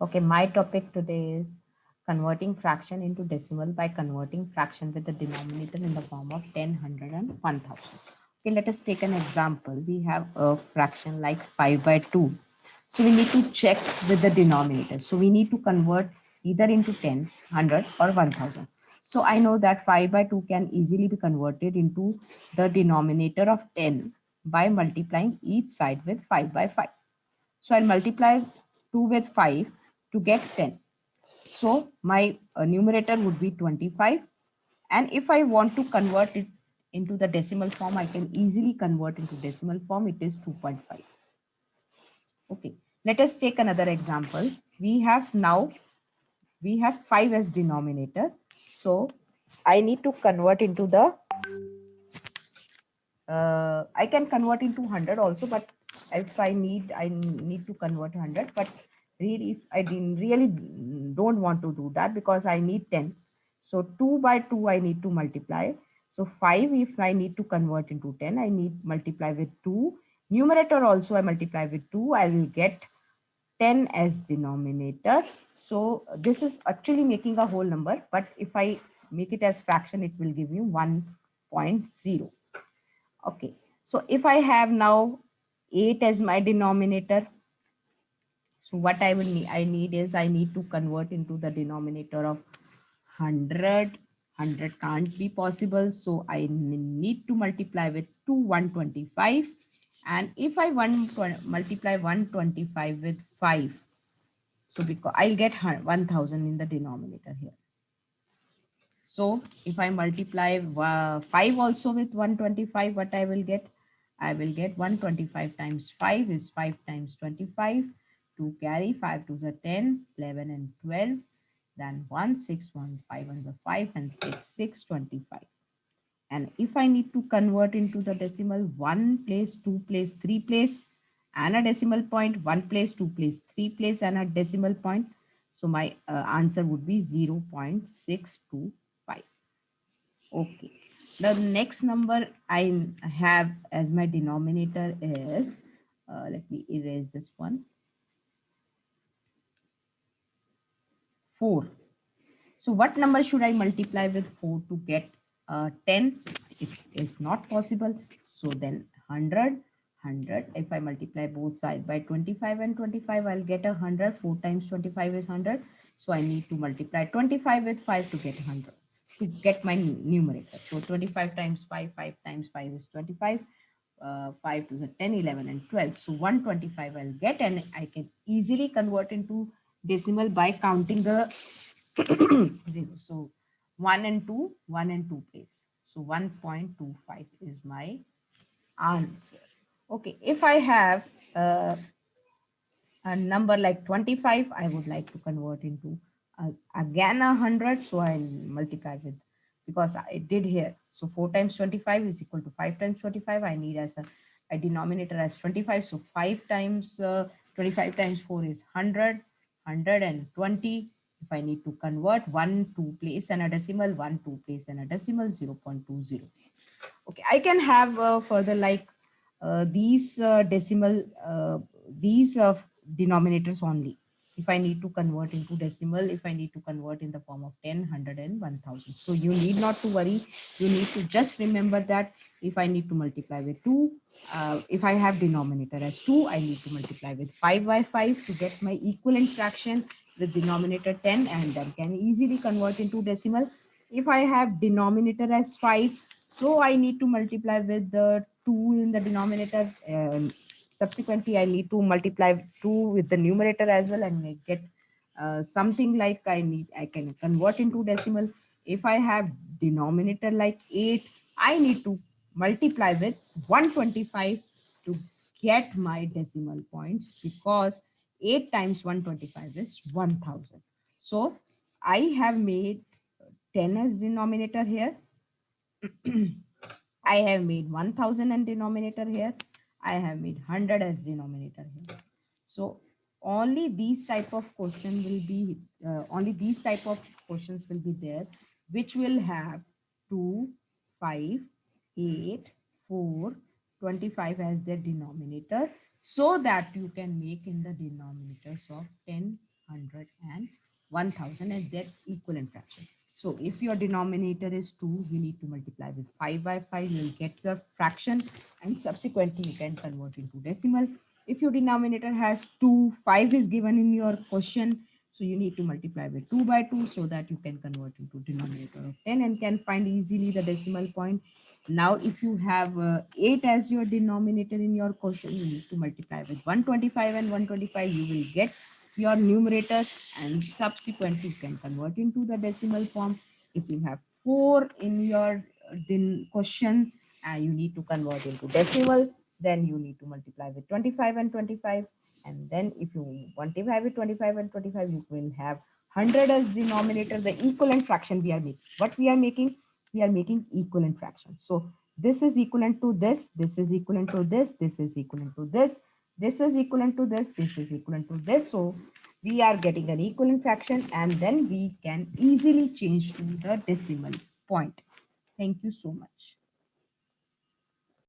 Okay, my topic today is converting fraction into decimal by converting fraction with the denominator in the form of 10, 100 and 1000. Okay, let us take an example. We have a fraction like 5 by 2. So we need to check with the denominator. So we need to convert either into 10, 100 or 1000. So I know that 5 by 2 can easily be converted into the denominator of 10 by multiplying each side with 5 by 5. So I'll multiply 2 with 5 to get 10. So my numerator would be 25. And if I want to convert it into the decimal form, I can easily convert into decimal form. It is 2.5. Okay. Let us take another example. We have 5 as denominator. So I need to convert into the I can convert into 100 also, but if I need to convert 100. But really, if I didn't really don't want to do that because I need 10. So 2 by 2 I need to multiply. So 5, if I need to convert into 10, I need multiply with 2. Numerator also I multiply with 2. I will get 10 as denominator. So this is actually making a whole number, but if I make it as fraction, it will give you 1.0. Okay, so if I have now 8 as my denominator, so what I need is I need to convert into the denominator of 100. 100 can't be possible, so I need to multiply with 2 125. And if I multiply 125 with 5, so because I'll get 1000 in the denominator here. So if I multiply 5 also with 125, what I will get? I will get 125 times 5 is 5 times 25. To carry 5 to the 10, 11 and 12. Then 1, 6, 1, 5 and the 5 and 6, 6, 25. And if I need to convert into the decimal, 1 place, 2 place, 3 place, and a decimal point, 1 place, 2 place, 3 place, and a decimal point. So my answer would be 0.625. Okay. The next number I have as my denominator is, let me erase this one, 4. So what number should I multiply with 4 to get 10? It is not possible. So then 100. If I multiply both sides by 25 and 25, I'll get 100. 4 times 25 is 100. So I need to multiply 25 with 5 to get 100, to get my numerator. So 25 times 5, 5 times 5 is 25. 5 to the 10, 11 and 12. So 125 I'll get, and I can easily convert into decimal by counting the zero. So 1 and 2 place. So 1.25 is my answer. Okay, if I have a number like 25, I would like to convert into again 100. So I'll multiply with, because I did here. So 4 times 25 is equal to 5 times 25. I need as a denominator as 25. So 5 times 25 times 4 is 100, 120. If I need to convert 1, 2 place and a decimal, 1, 2 place and a decimal, 0.20. Okay, I can have further like these denominators only. If I need to convert into decimal, if I need to convert in the form of 10, 100 and 1000. So you need not to worry. You need to just remember that if I need to multiply with 2, if I have denominator as 2, I need to multiply with 5 by 5 to get my equivalent fraction with denominator 10, and then can easily convert into decimal. If I have denominator as 5, so I need to multiply with the 2 in the denominator. Subsequently, I need to multiply 2 with the numerator as well, and I get something like I can convert into decimal. If I have denominator like 8, I need to multiply with 125 to get my decimal points, because 8 times 125 is 1000. So I have made 10 as denominator here. I have made 1000 and denominator here. I have made 100 as denominator here. So only these type of questions will be there, which will have 2, 5, 8, 4, 25 as their denominator, so that you can make in the denominators of 10, 1000 as their equivalent fraction. So if your denominator is 2, you need to multiply with 5 by 5. You will get your fraction and subsequently you can convert into decimal. If your denominator has 2, 5 is given in your question. So you need to multiply with 2 by 2 so that you can convert into denominator of 10 and can find easily the decimal point. Now, if you have 8 as your denominator in your question, you need to multiply with 125 and 125. You will get your numerator and subsequently you can convert into the decimal form. If you have 4 in your question and you need to convert into decimal, then you need to multiply with 25 and 25. And then if you multiply with 25 and 25, you will have 100 as denominator, the equivalent fraction we are making. What we are making? We are making equivalent fraction. So this is equivalent to this is equivalent to this is equivalent to this is equivalent to this is equivalent to this. So we are getting an equivalent fraction and then we can easily change to the decimal point. Thank you so much.